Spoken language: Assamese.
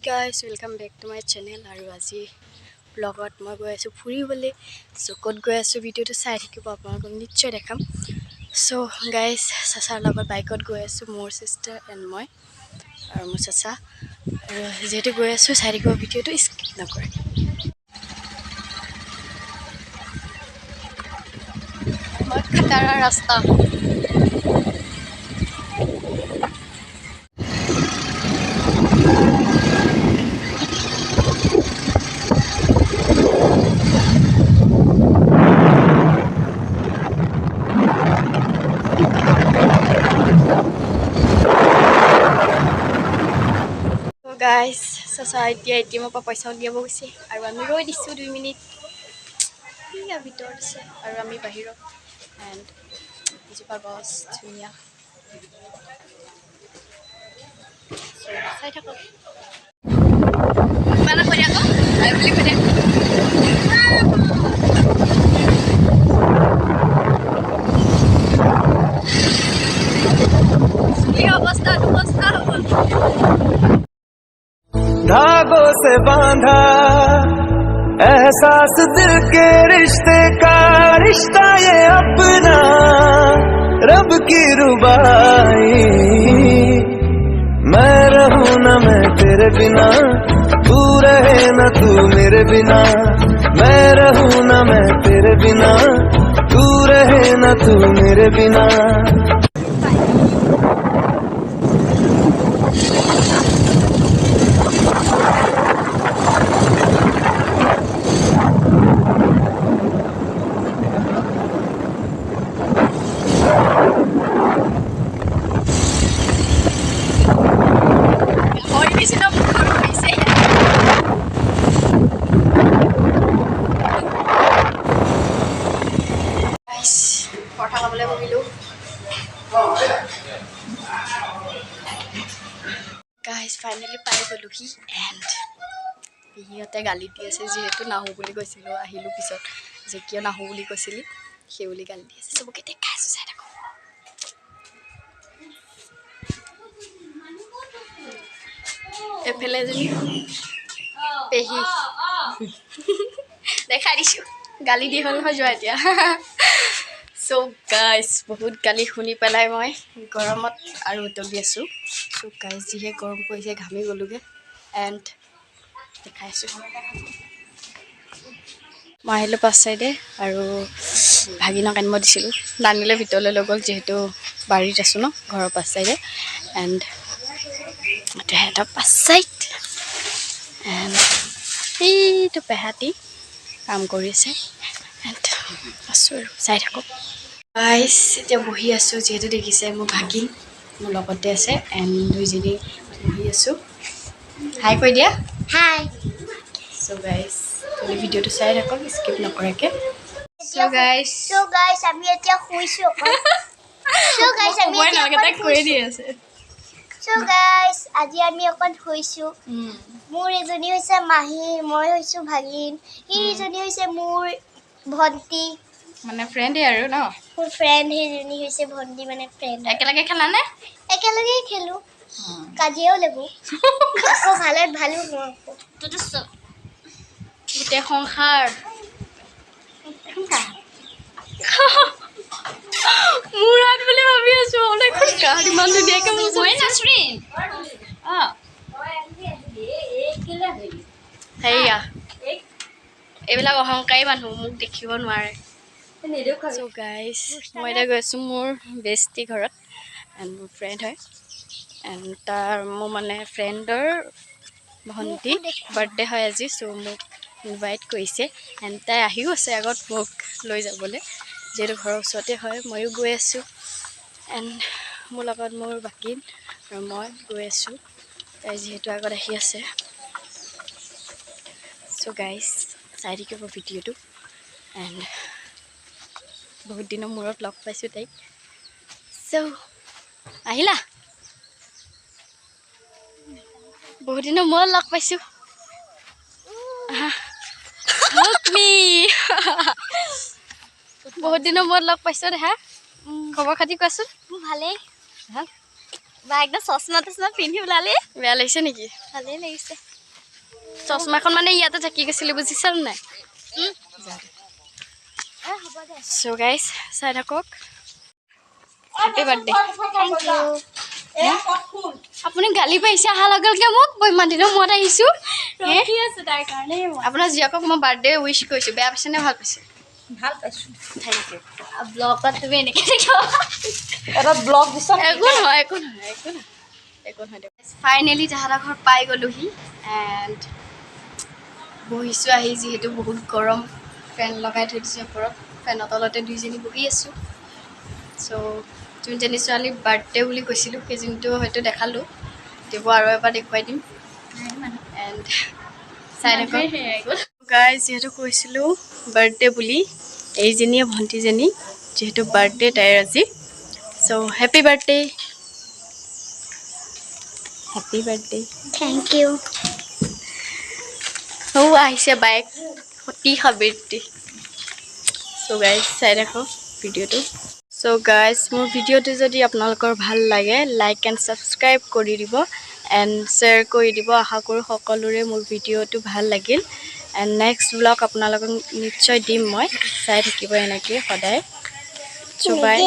guys, welcome back to my channel. Aru aji vlogot moi goisu phuribole. So kot goisu video to sai thikibo apnalok nichchoi dekham. So guys, sasar logot bike ot goisu more sister and moi aru mo sasa. Jetu goisu sai thikibo video to skip nakore. Moi khatara rasta. Guys, sasa এতিয়া মই পইচা উলিয়াব গৈছে আৰু আমি ৰৈ দিছো 2 মিনিট ইয়া ভিতৰত আছে আৰু আমি বাহিৰত এণ্ড ইজোপা গছ ধুনীয়া চাই থাকক কিমান কৰি আকৌ আই বুলি কৈ এই অৱস্থা হ'ল धागों से बांधा एहसास दिल के रिश्ते का रिश्ता ये अपना रब की रुबाई मैं रहूं ना मैं तेरे बिना तू रहे ना तू मेरे बिना मैं रहूं ना मैं तेरे बिना तू रहे ना तू मेरे बिना Guys, finally পাই গলোহি এণ্ড পিহিহঁতে গালি দি আছে যিহেতু নাহো বুলি কৈছিলোঁ আহিলোঁ পিছত যে কিয় নাহো বুলি কৈছিলি সেই বুলি গালি দি আছে চবকে দেখাই আছোঁ চাই থাকোঁ এফালে এজনী পেহী দেখাই দিছোঁ গালি দি হ'ল নহয় যোৱা এতিয়া So guys, বহুত গালি শুনি পেলাই মই গৰমত আৰু উতলি আছোঁ So guys, যিহে গৰম পৰিছে ঘামি গ'লোগে এণ্ড দেখাইছোঁ মই আহিলোঁ পাছ চাইডে আৰু ভাগিনক আনিব দিছিলোঁ নানিলে ভিতৰলৈ লৈ গ'ল যিহেতু বাৰীত আছোঁ ন ঘৰৰ পাছ চাইডে এণ্ড এইটো সিহঁতৰ পাছ চাইড এণ্ড সেইটো পেহাটি কাম কৰি আছে এণ্ড আছোঁ আৰু চাই থাকক Guys, এতিয়া বহি আছোঁ যেহেতু দেখিছে মোৰ ভাগিন মোৰ লগতে আছে এণ্ড দুইজনী বহি আছোঁ হাই কৈ দিয়া হাই So guys, তুমি ভিডিঅ'টো চাই থাকক স্কিপ নকৰাকে So guys আমি এতিয়া শুইছোঁ So guys আমি এতিয়া কৈ দি আছে So guys আজি আমি অকণ শুইছোঁ মোৰ এজনী হৈছে মাহী মই হৈছোঁ ভাগিন এইজনী হৈছে মোৰ ভণ্টি মানে ফ্ৰেণ্ডে আৰু ন মোৰ ফ্ৰেণ্ড হেজনী হৈছে ভণ্টি মানে ফ্ৰেণ্ড একেলগে খেলানে একেলগে খেলো কাজিয়াও লাগো আকৌ ভালত ভালো হওঁ গোটেই সংসাৰ মুৰাত বুলি ভাবি আছোঁ অনেক গান ইমান ধুনীয়াকৈ মই নাচৰিন সেয়া এইবিলাক অহংকাৰী মানুহ মোক দেখিব নোৱাৰে So guys, মই এতিয়া গৈছোঁ মোৰ বেষ্টি ঘৰত এণ্ড মোৰ ফ্ৰেণ্ড হয় এণ্ড তাৰ মোৰ মানে ফ্ৰেণ্ডৰ ভণ্টি বাৰ্থডে হয় আজি চ' মোক ইনভাইট কৰিছে এণ্ড তাই আহিও আছে আগত মোক লৈ যাবলৈ যিহেতু ঘৰৰ ওচৰতে হয় ময়ো গৈ আছোঁ এণ্ড মোৰ লগত মোৰ বাকী আৰু মই গৈ আছোঁ তাই যিহেতু আগত আহি আছে চ' গাইজ চাই থাকিব ভিডিঅ'টো এণ্ড বহুত দিনৰ মূৰত লগ পাইছোঁ তাইক চ' আহিলা বহুত দিনৰ মূৰত লগ পাইছোঁ বহুত দিনৰ মূৰত লগ পাইছোঁ দেহা খবৰ খাতি কোৱাচোন ভালেই ভাল বা একদম চশমা তচমা পিন্ধি ওলালে বেয়া লাগিছে নেকি ভালেই লাগিছে চশমাখন মানে ইয়াতে থাকি গৈছিলে বুজিছা নাই সো গাইজ চাই থাকক হেপী বাৰ্থডে আপুনি গালি পাৰিছে অহাৰ লগে লগে মোক মই ইমান দিনৰ মূৰত আহিছোঁ তাৰ কাৰণে আপোনাৰ জীয়েকক মই বাৰ্থডে উইচ কৰিছোঁ বেয়া পাইছে নে ভাল পাইছে ভাল পাইছোঁ থেংক ইউ ব্লগত তুমি এনেকৈ দেখিব এটা ব্লগ দিছা একো নহয় একো নহয় একো নহয় একো নহয় ফাইনেলি তাহাঁতৰ ঘৰ পাই গ'লোহি এণ্ড বহিছোঁ আহি যিহেতু বহুত গৰম ফেন লগাই থৈ দিছোঁ ওপৰত ফেনৰ তলতে দুইজনী বহি আছোঁ চ' যোনজনী ছোৱালী বাৰ্থডে বুলি কৈছিলোঁ সেইজনীটো হয়তো দেখালোঁ দিব আৰু এবাৰ দেখুৱাই দিম এণ্ড চাই থাকক গাই যিহেতু কৈছিলোঁ বাৰ্থডে বুলি এইজনীয়ে ভণ্টিজনী যিহেতু বাৰ্থডে তাইৰ আজি চ' happy birthday happy birthday thank you আহিছে বাইক সতি সাৱিত্ৰী চ' গাইজ চাই থাকক ভিডিঅ'টো চ' গাইজ মোৰ ভিডিঅ'টো যদি আপোনালোকৰ ভাল লাগে লাইক এণ্ড ছাবস্ক্ৰাইব কৰি দিব এণ্ড শ্বেয়াৰ কৰি দিব আশা কৰোঁ সকলোৰে মোৰ ভিডিঅ'টো ভাল লাগিল এণ্ড নেক্সট ব্লগ আপোনালোকক নিশ্চয় দিম মই চাই থাকিব এনেকৈ সদায় চ' বাই